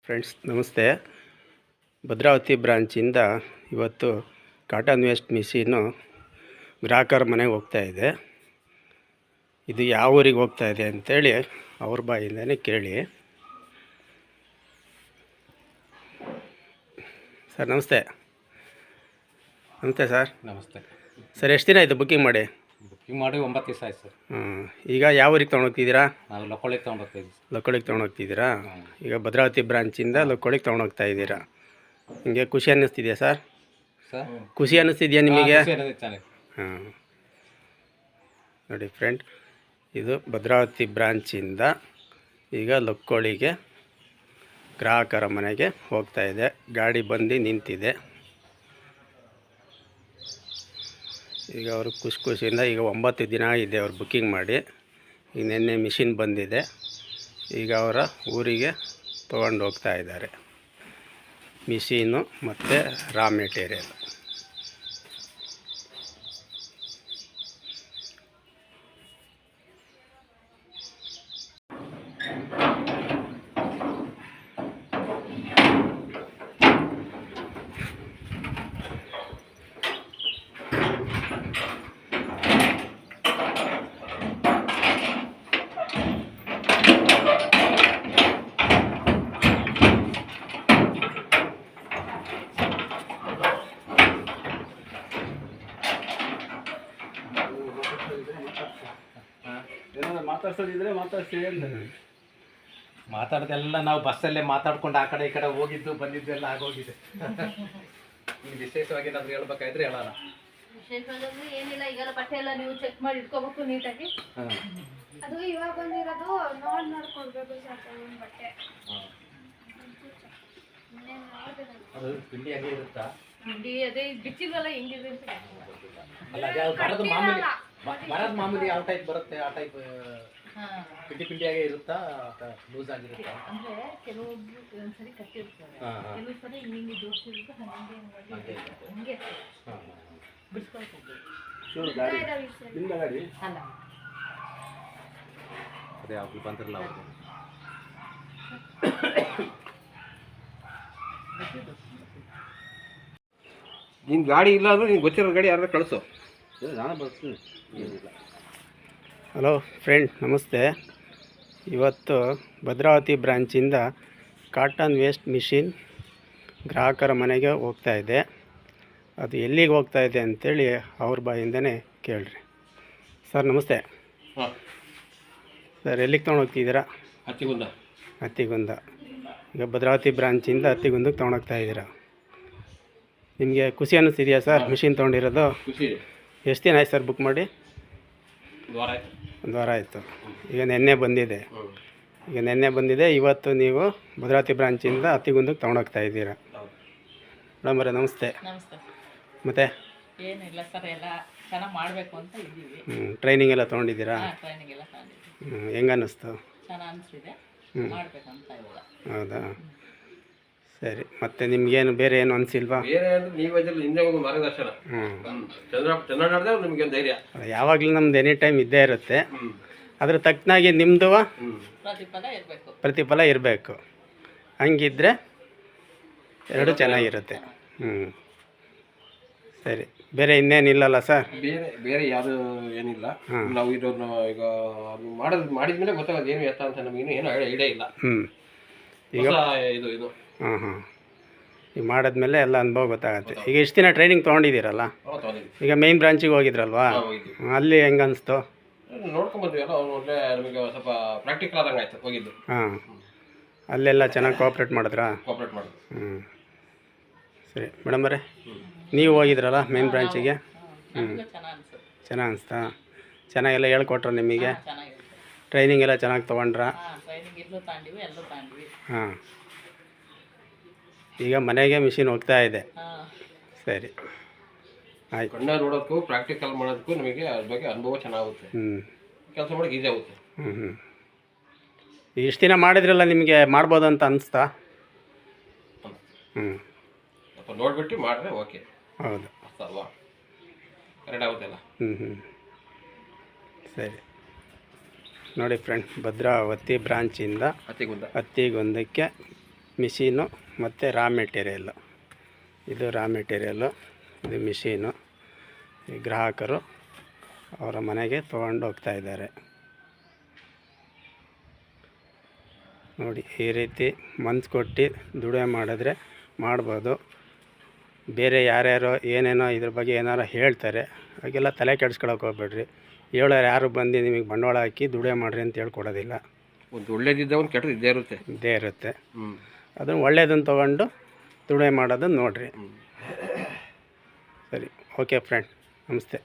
Friends ನಮಸ್ತೆ. ಭದ್ರಾವತಿ ಬ್ರಾಂಚಿಂದ ಇವತ್ತು cotton waste machine ಗ್ರಾಹಕರ ಮನೆಗೆ ಹೋಗ್ತಾ ಇದೆ. ಇದು ಯಾವ ಊರಿಗೆ ಹೋಗ್ತಾ ಇದೆ ಅಂತೇಳಿ ಅವ್ರ ಬಾಯಿಂದನೇ ಕೇಳಿ. ಸರ್ ನಮಸ್ತೆ. ನಮಸ್ತೆ ಸರ್. ನಮಸ್ತೆ ಸರ್, ಎಷ್ಟು ದಿನ ಆಯಿತು ಬುಕ್ಕಿಂಗ್ ಮಾಡಿ? ಬುಕ್ಕಿಂಗ್ ಮಾಡಿ 9 ದಿವಸ ಆಯ್ತು ಸರ್. ಈಗ ಯಾವ ಊರಿಗೆ ತೊಗೊಂಡೋಗ್ತಿದ್ದೀರಾ? ನಾವು ಲಕ್ಕೋಳಿಗೆ ತೊಗೊಂಡೋಗ್ತೀವಿ. ಲಕ್ಕೋಳಿಗೆ ತೊಗೊಂಡೋಗ್ತಿದ್ದೀರಾ? ಈಗ ಭದ್ರಾವತಿ ಬ್ರಾಂಚಿಂದ ಲಕ್ಕೋಳಿಗೆ ತೊಗೊಂಡೋಗ್ತಾ ಇದ್ದೀರಾ. ನಿಮಗೆ ಖುಷಿ ಅನ್ನಿಸ್ತಿದೆಯಾ ಸರ್? ಸರ್ ಖುಷಿ ಅನ್ನಿಸ್ತಿದೆಯಾ ನಿಮಗೆ? ಹಾಂ ನೋಡಿ ಫ್ರೆಂಡ್, ಇದು ಭದ್ರಾವತಿ ಬ್ರಾಂಚಿಂದ ಈಗ ಲಕ್ಕೋಳಿಗೆ ಗ್ರಾಹಕರ ಮನೆಗೆ ಹೋಗ್ತಾ ಇದೆ. ಗಾಡಿ ಬಂದು ನಿಂತಿದೆ. ಈಗ ಅವರು ಖುಷಿಯಿಂದ ಈಗ 9 ದಿನ ಆಗಿದೆ ಅವ್ರು ಬುಕ್ಕಿಂಗ್ ಮಾಡಿ. ಈಗ ನಿನ್ನೆ ಮಿಷಿನ್ ಬಂದಿದೆ. ಈಗ ಅವರ ಊರಿಗೆ ತೊಗೊಂಡು ಹೋಗ್ತಾ ಇದ್ದಾರೆ ಮಿಷಿನು ಮತ್ತು ರಾ ಮೆಟೀರಿಯಲ್. ಮಾತಾಡೋದೆಲ್ಲ ನಾವು ಬಸ್ಸಲ್ಲೇ ಮಾತಾಡ್ಕೊಂಡು ಆ ಕಡೆ ಈ ಕಡೆ ಹೋಗಿದ್ದು ಬಂದಿದ್ದು ಎಲ್ಲ ಆಗೋಗಿದೆ. ವಿಶೇಷವಾಗಿ ಏನಾದ್ರು ಹೇಳ್ಬೇಕಾದ್ರೆ ಹೇಳೋಣ. ವಿಶೇಷವಾಗಿ ಏನಿಲ್ಲ, ಈಗೆಲ್ಲ ಬಟ್ಟೆ ಎಲ್ಲ ನೀವು ಚೆಕ್ ಮಾಡಿ ಇಟ್ಕೋಬೇಕು ನೀಟಾಗಿ. ಅದು ಇವಾಗ ಬಂದಿರೋದು ನೋಡ್ಕೊಳ್ಬೇಕು ಸರ್. ಬಟ್ಟೆ ಅದು ಪಿಂಡಿ ಹಾಗೆ ಇರುತ್ತಾ? ಪಿಂಡಿ ಅದೇ ಬಿಚ್ಚಿಲ್ವಲ್ಲ, ಹೆಂಗಿದೆ ಅಂತ ಅಲ್ಲ, ಅದು ಬರೋದು ಮಾಮೂಲಿ ಯಾವ ಟೈಪ್ ಬರುತ್ತೆ ಆ ಟೈಪ್ ಪಿಂಡಿಯಾಗೆ ಇರುತ್ತಾ ಲೂಸ್ ಆಗಿರುತ್ತಾ? ಅಂದ್ರೆ ಕೆಲವೊಬ್ರು ಒಂದ್ಸರಿ ಕಟ್ಟಿರ್ತಾರೆ, ಕೆಲವು ಸರಿ ಹಿಂಗೆ ಜೋಡಿಸಿರುತ್ತೆ, ಹಂಗೆ ಬಿಡಿಸ್ಕೊಳ್ತಾರೆ. ಅಲ್ಲ ಅದೇ ಅವ್ರು ಬಂದಿರಲ್ಲ ಅವರು. ನಿನ್ನ ಗಾಡಿ ಇಲ್ಲ ಅಂದ್ರೆ ನಿಂಗೆ ಗೊತ್ತಿರೋ ಗಾಡಿ ಯಾರು ಕಳಿಸು, ನಾನು ಬರ್ತೀನಿ. ಹಲೋ ಫ್ರೆಂಡ್ ನಮಸ್ತೆ. ಇವತ್ತು ಭದ್ರಾವತಿ ಬ್ರಾಂಚಿಂದ ಕಾಟನ್ ವೇಸ್ಟ್ ಮಿಷಿನ್ ಗ್ರಾಹಕರ ಮನೆಗೆ ಹೋಗ್ತಾ ಇದೆ. ಅದು ಎಲ್ಲಿಗೆ ಹೋಗ್ತಾ ಇದೆ ಅಂಥೇಳಿ ಅವ್ರ ಬಾಯಿಂದನೇ ಕೇಳ್ರಿ. ಸರ್ ನಮಸ್ತೆ. ಹಾಂ ಸರ್, ಎಲ್ಲಿಗೆ ತೊಗೊಂಡೋಗ್ತಿದ್ದೀರಾ? ಹತ್ತಿಗುಂದ. ಈಗ ಭದ್ರಾವತಿ ಬ್ರಾಂಚಿಂದ ಹತ್ತಿಗುಂದಕ್ಕೆ ತೊಗೊಂಡೋಗ್ತಾ ಇದ್ದೀರಾ. ನಿಮಗೆ ಖುಷಿ ಅನ್ನಿಸ್ತಿದೆಯಾ ಸರ್ ಮಿಷಿನ್ ತೊಗೊಂಡಿರೋದು? ಎಷ್ಟು ದಿನ ಆಯ್ತು ಸರ್ ಬುಕ್ ಮಾಡಿ? ಒಂದು ವಾರ ಆಯಿತು. ಈಗ ನಿನ್ನೆ ಬಂದಿದೆ. ಇವತ್ತು ನೀವು ಭದ್ರಾವತಿ ಬ್ರಾಂಚಿಂದ ಹತ್ತಿಗುಂದಕ್ಕೆ ತೊಗೊಂಡೋಗ್ತಾ ಇದ್ದೀರಾ. ಮೇಡಮ್ ನಮಸ್ತೆ. ನಮಸ್ತೆ. ಮತ್ತೆ ಏನಿಲ್ಲ ಸರ್, ಎಲ್ಲ ಚೆನ್ನಾಗಿ ಮಾಡಬೇಕು ಅಂತ ಇದ್ದೀವಿ. ಟ್ರೈನಿಂಗ್ ಎಲ್ಲ ತೊಗೊಂಡಿದ್ದೀರಾ? ಟ್ರೈನಿಂಗ್ ಎಲ್ಲ ತಗೊಂಡಿದ್ದೀವಿ. ಹೆಂಗೆ ಅನ್ನಿಸ್ತು? ಚೆನ್ನಾಗಿ ಅನಿಸ್ತಿದೆ, ಮಾಡಬೇಕಂತ ಇವಾಗ. ಹೌದಾ, ಸರಿ. ಮತ್ತು ನಿಮ್ಗೇನು ಬೇರೆ ಏನು ಅನಿಸಿಲ್ವಾ? ಬೇರೆ ಅಂದ್ರೆ ನೀವು ಅದ್ರಲ್ಲಿ ಹಿಂದೆ ಹೋಗೋ ಮಾರ್ಗದರ್ಶನ ಚೆನ್ನಾಗಿ ನಡೆದ್ರೆ ನಿಮಗೆ ಧೈರ್ಯ. ಯಾವಾಗಲೂ ನಮ್ದು ಎನಿ ಟೈಮ್ ಇದ್ದೇ ಇರುತ್ತೆ. ಅದ್ರ ತಕ್ಕನಾಗಿ ನಿಮ್ಮದು ಪ್ರತಿಫಲ ಇರಬೇಕು. ಹಂಗಿದ್ರೆ ಎರಡು ಚೆನ್ನಾಗಿರುತ್ತೆ. ಸರಿ, ಬೇರೆ ಇನ್ನೇನಿಲ್ಲಲ್ಲ ಸರ್? ಬೇರೆ ಯಾವುದು ಏನಿಲ್ಲ. ನಾವು ಇದನ್ನು ಈಗ ಮಾಡಿದ್ಮೇಲೆ ಗೊತ್ತಾಗೋದು ಏನು ಎತ್ತ ಅಂತ ನಮಗೇನು ಏನು ಐಡಿಯಾ ಇಲ್ಲ. ಈಗ ಇದು ಈಗ ಮಾಡಿದ್ಮೇಲೆ ಎಲ್ಲ ಅನುಭವ ಗೊತ್ತಾಗತ್ತೆ. ಈಗ ಇಷ್ಟು ದಿನ ಟ್ರೈನಿಂಗ್ ತೊಗೊಂಡಿದ್ದೀರಲ್ಲ, ಈಗ ಮೇನ್ ಬ್ರಾಂಚಿಗೆ ಹೋಗಿದ್ರಲ್ವಾ, ಅಲ್ಲಿ ಹೆಂಗೆ ಅನಿಸ್ತು? ನೋಡ್ಕೊಂಬಂದ್ವಿ, ಎಲ್ಲ ಒಳ್ಳೆ ನಮಗೆ ಸ್ವಲ್ಪ ಪ್ರಾಕ್ಟಿಕಲ್ ಆದಂಗೆ ಆಯ್ತು ಹೋಗಿದ್ದು. ಅಲ್ಲೆಲ್ಲ ಚೆನ್ನಾಗಿ ಕೋಆಪ್ರೇಟ್ ಮಾಡಿದ್ರಾ? ಸರಿ ಮೇಡಮ್ ಅವರೇ, ನೀವು ಹೋಗಿದ್ರಲ್ಲ ಮೇನ್ ಬ್ರಾಂಚಿಗೆ? ಚೆನ್ನಾಗಿ ಅನಿಸ್ತಾ? ಚೆನ್ನಾಗೆಲ್ಲ ಹೇಳ್ಕೊಟ್ರ ನಿಮಗೆ? ಟ್ರೈನಿಂಗ್ ಎಲ್ಲ ಚೆನ್ನಾಗಿ ತೊಗೊಂಡ್ರಾ? ಹಾಂ, ಈಗ ಮನೆಗೆ ಮಿಷಿನ್ ಹೋಗ್ತಾ ಇದೆ. ಸರಿ ಆಯ್ತು. ಕಣ್ಣ ನೋಡೋಕ್ಕೂ ಪ್ರಾಕ್ಟಿಕಲ್ ಮಾಡೋದಕ್ಕೂ ನಮಗೆ ಅದ್ರ ಬಗ್ಗೆ ಅನುಭವ ಚೆನ್ನಾಗುತ್ತೆ. ಕೆಲಸ ಮಾಡೋಕೆ ಈಸಿ ಆಗುತ್ತೆ. ಇಷ್ಟು ದಿನ ಮಾಡಿದ್ರಲ್ಲ, ನಿಮಗೆ ಮಾಡ್ಬೋದು ಅಂತ ಅನಿಸ್ತಾ? ಸ್ವಲ್ಪ ನೋಡಿಬಿಟ್ಟು ಮಾಡಿದ್ರೆ ಓಕೆ. ಹೌದು ಅಲ್ವಾ, ಕರೆಕ್ಟ್ ಆಗುತ್ತೆಲ್ಲ. ಸರಿ ನೋಡಿ ಫ್ರೆಂಡ್, ಭದ್ರಾವತಿ ಬ್ರಾಂಚಿಂದ ಹತ್ತಿಗುಂದಕ್ಕೆ ಮಿಷೀನು ಮತ್ತು ರಾ ಮೆಟೀರಿಯಲ್ಲು. ಇದು ರಾ ಮೆಟೀರಿಯಲ್ಲು, ಇದು ಮಿಷೀನು. ಈ ಗ್ರಾಹಕರು ಅವರ ಮನೆಗೆ ತೊಗೊಂಡು ಹೋಗ್ತಾ ಇದ್ದಾರೆ ನೋಡಿ. ಈ ರೀತಿ ಮನ್ಸು ಕೊಟ್ಟು ದುಡಿಮೆ ಮಾಡಿದ್ರೆ ಮಾಡ್ಬೋದು. ಬೇರೆ ಯಾರ್ಯಾರೋ ಏನೇನೋ ಇದ್ರ ಬಗ್ಗೆ ಏನಾರು ಹೇಳ್ತಾರೆ, ಹಾಗೆಲ್ಲ ತಲೆ ಕೆಡಿಸ್ಕೊಳಕ್ಕೆ ಹೋಗ್ಬೇಡ್ರಿ. ಹೇಳೋರು ಯಾರು ಬಂದು ನಿಮಗೆ ಬಂಡವಾಳ ಹಾಕಿ ದುಡಿಮೆ ಮಾಡಿರಿ ಅಂತ ಹೇಳ್ಕೊಡೋದಿಲ್ಲ. ಒಂದು ಒಳ್ಳೇದಿದ್ದ ಒಂದು ಕೆಟ್ಟದ್ದು ಇದ್ದೇ ಇರುತ್ತೆ. ಇದ್ದೇ ಇರುತ್ತೆ. ಅದನ್ನು ಒಳ್ಳೇದನ್ನು ತೊಗೊಂಡು ದುಡಿಮೆ ಮಾಡೋದನ್ನು ನೋಡಿರಿ. ಸರಿ, ಓಕೆ ಫ್ರೆಂಡ್, ನಮಸ್ತೆ.